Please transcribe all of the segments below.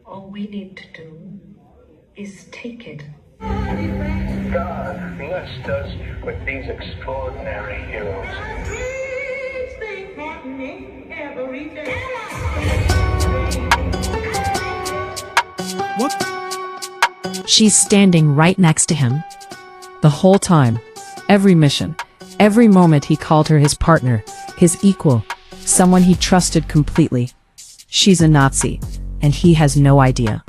All we need to do is take it. God blessed us with these extraordinary heroes. Things happening every day. What? She's standing right next to him. The whole time. Every mission. Every moment he called her his partner, his equal, someone he trusted completely. She's a Nazi, and he has no idea.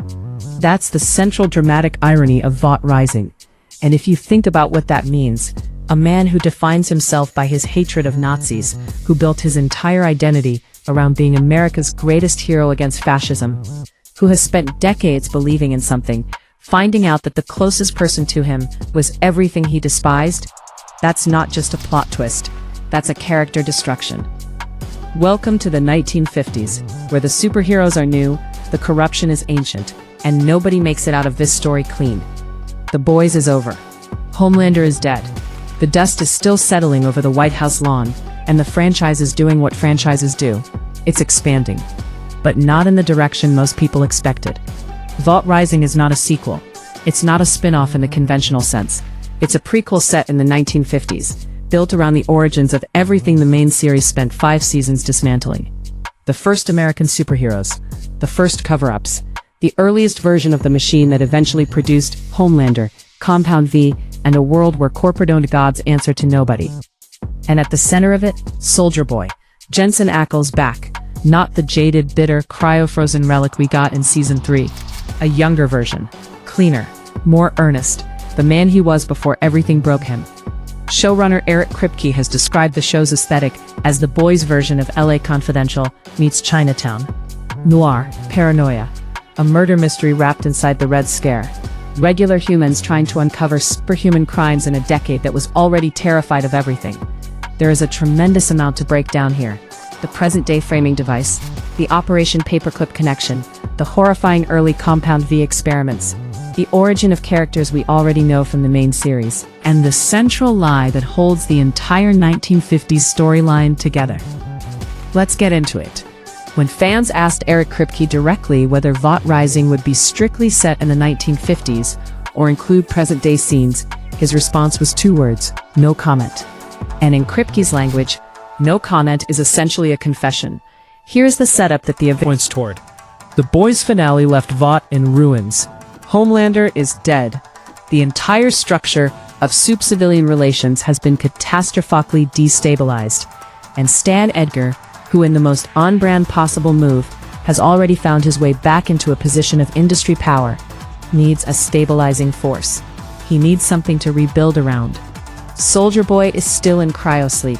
That's the central dramatic irony of Vought Rising. And if you think about what that means, a man who defines himself by his hatred of Nazis, who built his entire identity around being America's greatest hero against fascism, who has spent decades believing in something, finding out that the closest person to him was everything he despised, that's not just a plot twist, that's a character destruction. Welcome to the 1950s, where the superheroes are new, the corruption is ancient, and nobody makes it out of this story clean. The Boys is over. Homelander is dead. The dust is still settling over the White House lawn, and the franchise is doing what franchises do. It's expanding. But not in the direction most people expected. Vought Rising is not a sequel. It's not a spin-off in the conventional sense. It's a prequel set in the 1950s, built around the origins of everything the main series spent 5 seasons dismantling. The first American superheroes, the first cover-ups, the earliest version of the machine that eventually produced Homelander, Compound V, and a world where corporate-owned gods answer to nobody. And at the center of it, Soldier Boy, Jensen Ackles back, not the jaded, bitter, cryo-frozen relic we got in Season 3. A younger version, cleaner, more earnest, the man he was before everything broke him. Showrunner Eric Kripke has described the show's aesthetic as the boys' version of LA Confidential meets Chinatown. Noir, paranoia, a murder mystery wrapped inside the Red Scare. Regular humans trying to uncover superhuman crimes in a decade that was already terrified of everything. There is a tremendous amount to break down here. The present-day framing device, the Operation Paperclip connection, the horrifying early Compound V experiments, the origin of characters we already know from the main series, and the central lie that holds the entire 1950s storyline together. Let's get into it. When fans asked Eric Kripke directly whether Vought Rising would be strictly set in the 1950s or include present-day scenes, his response was 2 words: no comment. And in Kripke's language, no comment is essentially a confession. Here's the setup that the event points toward. The Boys finale left Vought in ruins. Homelander is dead. The entire structure of Supe civilian relations has been catastrophically destabilized. And Stan Edgar, who in the most on-brand possible move, has already found his way back into a position of industry power, needs a stabilizing force. He needs something to rebuild around. Soldier Boy is still in cryosleep,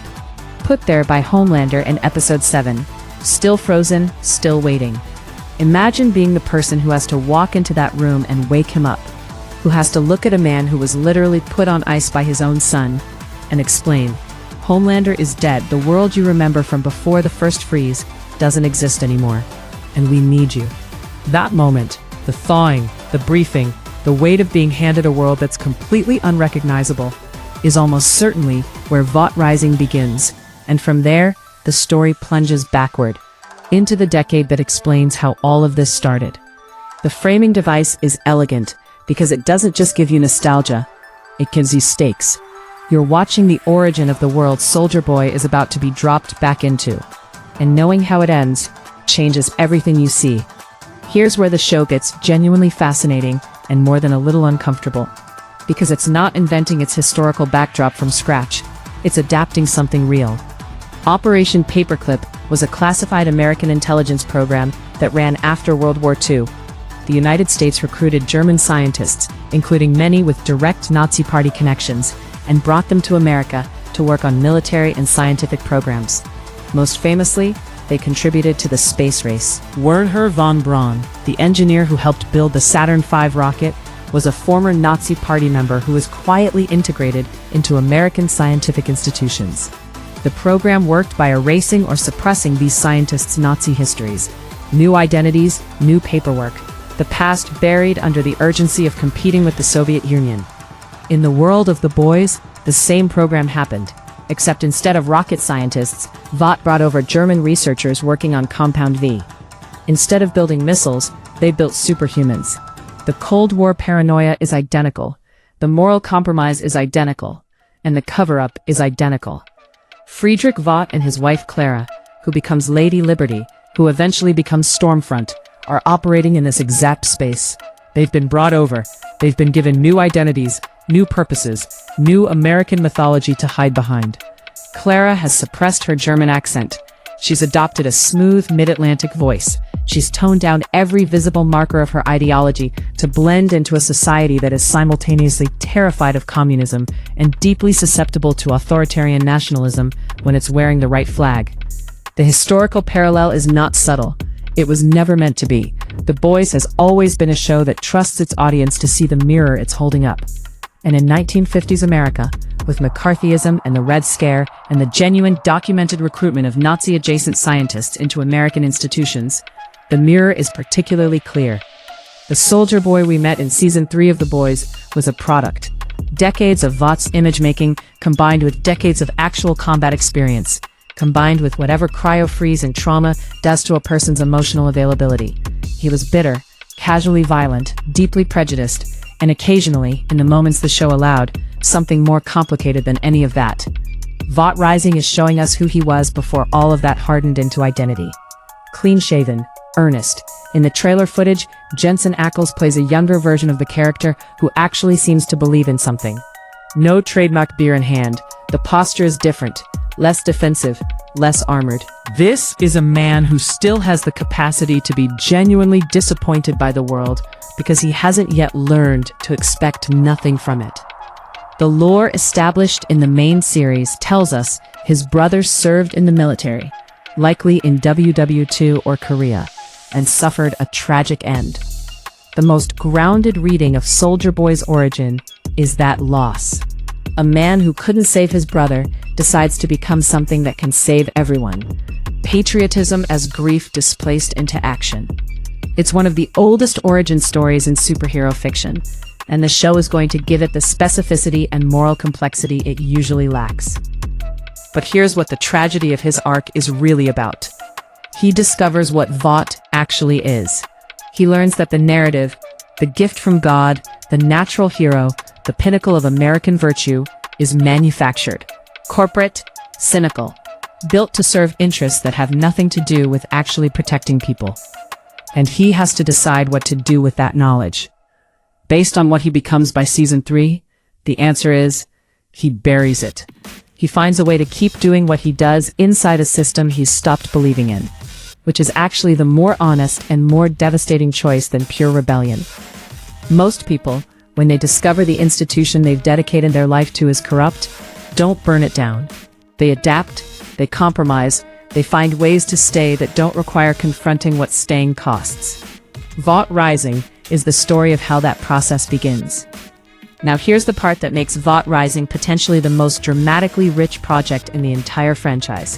put there by Homelander in Episode 7, still frozen, still waiting. Imagine being the person who has to walk into that room and wake him up, who has to look at a man who was literally put on ice by his own son, and explain, Homelander is dead, the world you remember from before the first freeze doesn't exist anymore, and we need you. That moment, the thawing, the briefing, the weight of being handed a world that's completely unrecognizable, is almost certainly where Vought Rising begins, and from there, the story plunges backward, into the decade that explains how all of this started. The framing device is elegant, because it doesn't just give you nostalgia, it gives you stakes. You're watching the origin of the world Soldier Boy is about to be dropped back into, and knowing how it ends changes everything you see. Here's where the show gets genuinely fascinating and more than a little uncomfortable, because it's not inventing its historical backdrop from scratch, it's adapting something real. Operation Paperclip was a classified American intelligence program that ran after World War II. The United States recruited German scientists, including many with direct Nazi Party connections, and brought them to America to work on military and scientific programs. Most famously, they contributed to the space race. Wernher von Braun, the engineer who helped build the Saturn V rocket, was a former Nazi Party member who was quietly integrated into American scientific institutions. The program worked by erasing or suppressing these scientists' Nazi histories. New identities, new paperwork. The past buried under the urgency of competing with the Soviet Union. In the world of the Boys, the same program happened, except instead of rocket scientists, Vought brought over German researchers working on Compound V. Instead of building missiles, they built superhumans. The Cold War paranoia is identical, the moral compromise is identical, and the cover-up is identical. Frederick Vought and his wife Clara, who becomes Lady Liberty, who eventually becomes Stormfront, are operating in this exact space. They've been brought over, they've been given new identities, new purposes, new American mythology to hide behind. Clara has suppressed her German accent. She's adopted a smooth mid-Atlantic voice. She's toned down every visible marker of her ideology to blend into a society that is simultaneously terrified of communism and deeply susceptible to authoritarian nationalism when it's wearing the right flag. The historical parallel is not subtle. It was never meant to be. The Boys has always been a show that trusts its audience to see the mirror it's holding up. And in 1950s America, with McCarthyism and the Red Scare and the genuine documented recruitment of Nazi-adjacent scientists into American institutions, the mirror is particularly clear. The soldier boy we met in season 3 of The Boys was a product. Decades of Vought's image-making combined with decades of actual combat experience, combined with whatever cryo-freeze and trauma does to a person's emotional availability. He was bitter, casually violent, deeply prejudiced, and occasionally, in the moments the show allowed, something more complicated than any of that. Vought Rising is showing us who he was before all of that hardened into identity. Clean-shaven, earnest. In the trailer footage, Jensen Ackles plays a younger version of the character who actually seems to believe in something. No trademark beer in hand. The posture is different, less defensive, less armored. This is a man who still has the capacity to be genuinely disappointed by the world because he hasn't yet learned to expect nothing from it. The lore established in the main series tells us his brother served in the military, likely in WW2 or Korea, and suffered a tragic end. The most grounded reading of Soldier Boy's origin is that loss. A man who couldn't save his brother decides to become something that can save everyone. Patriotism as grief displaced into action. It's one of the oldest origin stories in superhero fiction, and the show is going to give it the specificity and moral complexity it usually lacks. But here's what the tragedy of his arc is really about. He discovers what Vought actually is. He learns that the narrative, the gift from God, the natural hero, the pinnacle of American virtue, is manufactured, corporate, cynical, built to serve interests that have nothing to do with actually protecting people. And he has to decide what to do with that knowledge. Based on what he becomes by season 3, the answer is, he buries it. He finds a way to keep doing what he does inside a system he's stopped believing in, which is actually the more honest and more devastating choice than pure rebellion. Most people, when they discover the institution they've dedicated their life to is corrupt, don't burn it down. They adapt, they compromise, they find ways to stay that don't require confronting what staying costs. Vought Rising is the story of how that process begins. Now here's the part that makes Vought Rising potentially the most dramatically rich project in the entire franchise.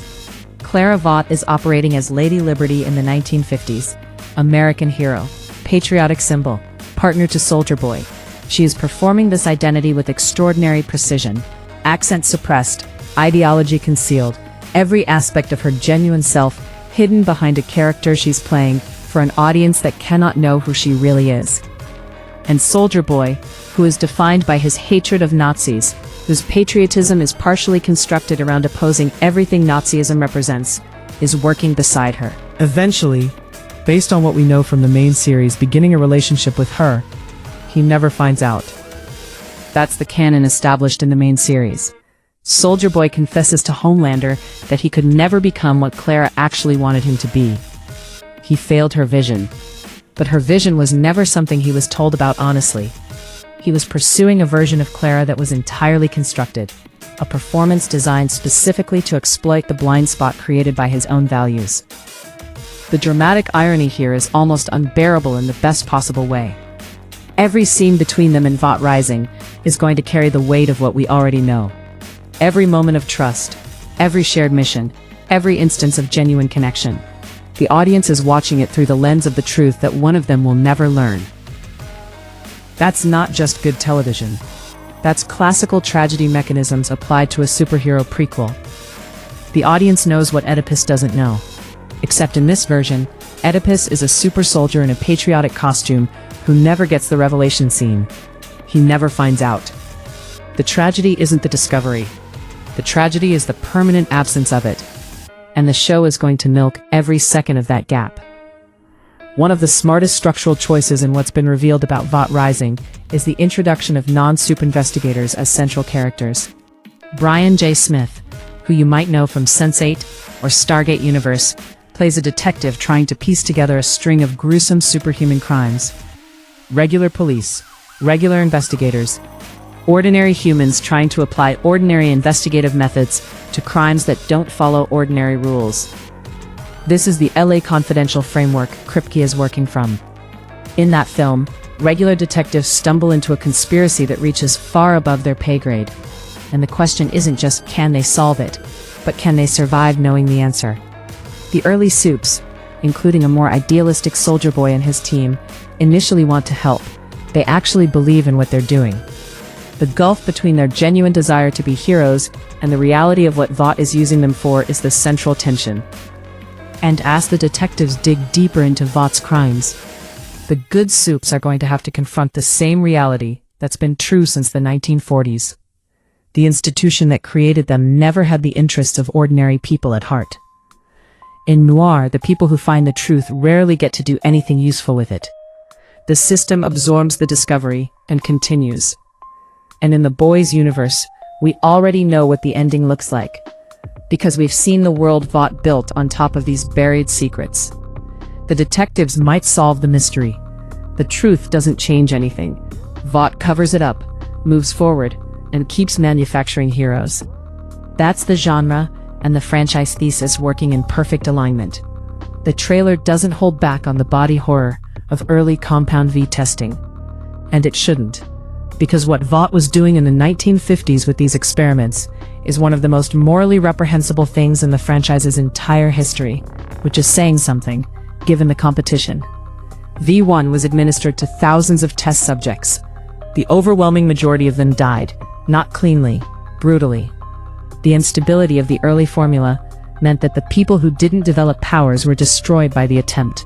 Clara Vought is operating as Lady Liberty in the 1950s, American hero, patriotic symbol, partner to Soldier Boy. She is performing this identity with extraordinary precision, accent suppressed, ideology concealed, every aspect of her genuine self hidden behind a character she's playing for an audience that cannot know who she really is. And Soldier Boy, who is defined by his hatred of Nazis, whose patriotism is partially constructed around opposing everything Nazism represents, is working beside her. Eventually, based on what we know from the main series, beginning a relationship with her, he never finds out. That's the canon established in the main series. Soldier Boy confesses to Homelander that he could never become what Clara actually wanted him to be. He failed her vision. But her vision was never something he was told about honestly. He was pursuing a version of Clara that was entirely constructed, a performance designed specifically to exploit the blind spot created by his own values. The dramatic irony here is almost unbearable in the best possible way. Every scene between them in Vought Rising is going to carry the weight of what we already know. Every moment of trust, every shared mission, every instance of genuine connection. The audience is watching it through the lens of the truth that one of them will never learn. That's not just good television. That's classical tragedy mechanisms applied to a superhero prequel. The audience knows what Oedipus doesn't know. Except in this version, Oedipus is a super soldier in a patriotic costume who never gets the revelation scene. He never finds out. The tragedy isn't the discovery. The tragedy is the permanent absence of it. And the show is going to milk every second of that gap. One of the smartest structural choices in what's been revealed about Vought Rising is the introduction of non-Supe investigators as central characters. Brian J. Smith, who you might know from Sense8 or Stargate Universe, plays a detective trying to piece together a string of gruesome superhuman crimes. Regular police, regular investigators, ordinary humans trying to apply ordinary investigative methods to crimes that don't follow ordinary rules. This is the LA Confidential framework Kripke is working from. In that film, regular detectives stumble into a conspiracy that reaches far above their pay grade. And the question isn't just can they solve it, but can they survive knowing the answer? The early Supes, including a more idealistic Soldier Boy and his team, initially want to help. They actually believe in what they're doing. The gulf between their genuine desire to be heroes and the reality of what Vought is using them for is the central tension. And as the detectives dig deeper into Vaught's crimes, the good Supes are going to have to confront the same reality that's been true since the 1940s. The institution that created them never had the interests of ordinary people at heart. In noir, the people who find the truth rarely get to do anything useful with it. The system absorbs the discovery and continues. And in the Boys universe, we already know what the ending looks like, because we've seen the world Vought built on top of these buried secrets. The detectives might solve the mystery. The truth doesn't change anything. Vought covers it up, moves forward, and keeps manufacturing heroes. That's the genre and the franchise thesis working in perfect alignment. The trailer doesn't hold back on the body horror of early Compound V testing. And it shouldn't. Because what Vought was doing in the 1950s with these experiments is one of the most morally reprehensible things in the franchise's entire history, which is saying something, given the competition. V1 was administered to thousands of test subjects. The overwhelming majority of them died, not cleanly, brutally. The instability of the early formula meant that the people who didn't develop powers were destroyed by the attempt,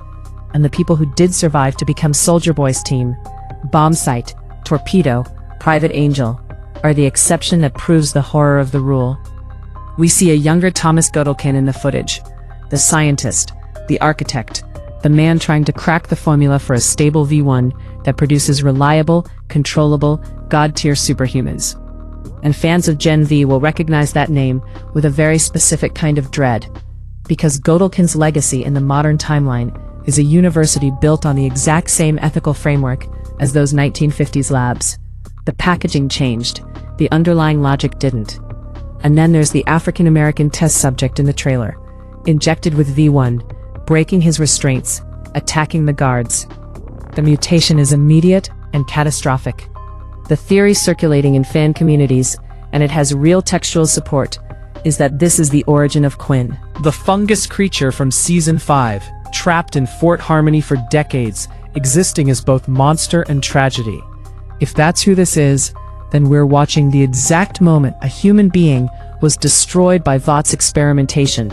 and the people who did survive to become Soldier Boy's team, Bombsight, Torpedo, Private Angel, are the exception that proves the horror of the rule. We see a younger Thomas Godolkin in the footage, the scientist, the architect, the man trying to crack the formula for a stable V1 that produces reliable, controllable, god-tier superhumans. And fans of Gen V will recognize that name with a very specific kind of dread, because Godolkin's legacy in the modern timeline is a university built on the exact same ethical framework as those 1950s labs. The packaging changed, the underlying logic didn't. And then there's the African-American test subject in the trailer, injected with V1, breaking his restraints, attacking the guards. The mutation is immediate and catastrophic. The theory circulating in fan communities, and it has real textual support, is that this is the origin of Quinn. The fungus creature from Season 5, trapped in Fort Harmony for decades, existing as both monster and tragedy. If that's who this is, then we're watching the exact moment a human being was destroyed by Vaught's experimentation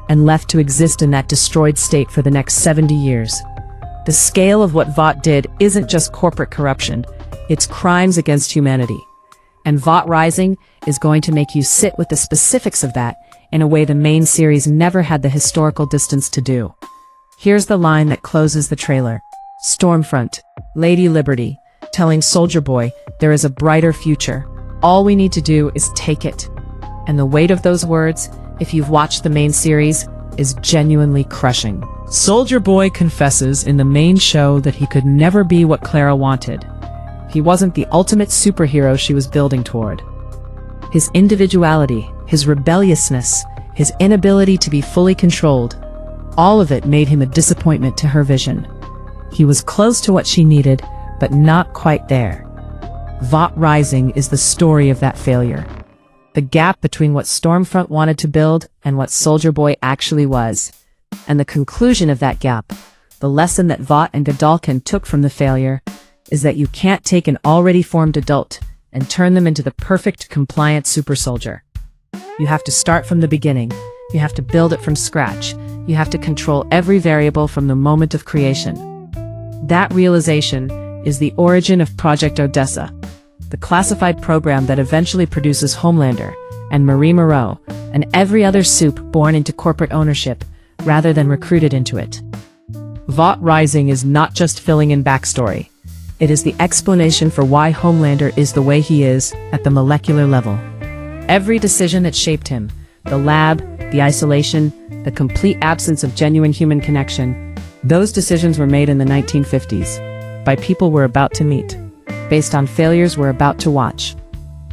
and left to exist in that destroyed state for the next 70 years. The scale of what Vought did isn't just corporate corruption, it's crimes against humanity. And Vought Rising is going to make you sit with the specifics of that in a way the main series never had the historical distance to do. Here's the line that closes the trailer. Stormfront, Lady Liberty, telling Soldier Boy there is a brighter future. All we need to do is take it. And the weight of those words, if you've watched the main series, is genuinely crushing. Soldier Boy confesses in the main show that he could never be what Clara wanted. He wasn't the ultimate superhero she was building toward. His individuality, his rebelliousness, his inability to be fully controlled, all of it made him a disappointment to her vision. He was close to what she needed, but not quite there. Vought Rising is the story of that failure. The gap between what Stormfront wanted to build and what Soldier Boy actually was. And the conclusion of that gap, the lesson that Vought and Godolkin took from the failure, is that you can't take an already formed adult and turn them into the perfect compliant super soldier. You have to start from the beginning, You have to build it from scratch. You have to control every variable from the moment of creation. That realization is the origin of Project Odessa, the classified program that eventually produces Homelander and Marie Moreau and every other Supe born into corporate ownership rather than recruited into it. Vought Rising is not just filling in backstory. It is the explanation for why Homelander is the way he is at the molecular level. Every decision that shaped him, the lab, the isolation, the complete absence of genuine human connection, those decisions were made in the 1950s, by people we're about to meet, based on failures we're about to watch.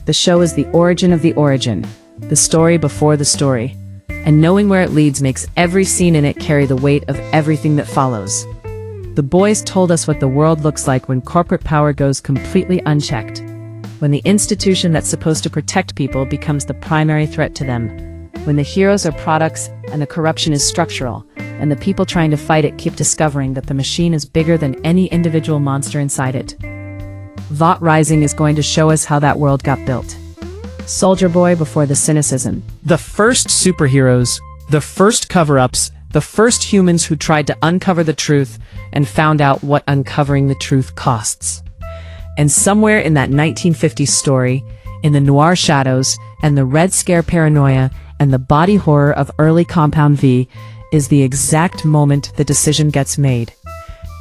The show is the origin of the origin, the story before the story, and knowing where it leads makes every scene in it carry the weight of everything that follows. The boys told us what the world looks like when corporate power goes completely unchecked, when the institution that's supposed to protect people becomes the primary threat to them, when the heroes are products and the corruption is structural, and the people trying to fight it keep discovering that the machine is bigger than any individual monster inside it. Vought Rising is going to show us how that world got built. Soldier Boy before the cynicism. The first superheroes, the first cover-ups, the first humans who tried to uncover the truth and found out what uncovering the truth costs. And somewhere in that 1950s story, in the noir shadows and the Red Scare paranoia and the body horror of early Compound V, is the exact moment the decision gets made.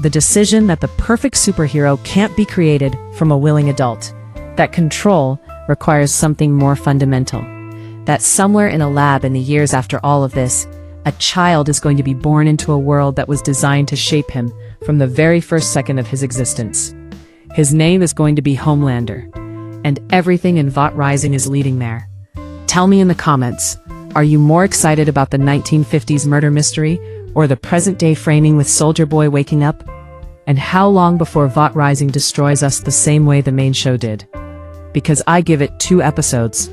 The decision that the perfect superhero can't be created from a willing adult. That control requires something more fundamental. That somewhere in a lab in the years after all of this, a child is going to be born into a world that was designed to shape him from the very first second of his existence. His name is going to be Homelander, and everything in Vought Rising is leading there. Tell me in the comments, are you more excited about the 1950s murder mystery or the present-day framing with Soldier Boy waking up? And how long before Vought Rising destroys us the same way the main show did? Because I give it 2 episodes.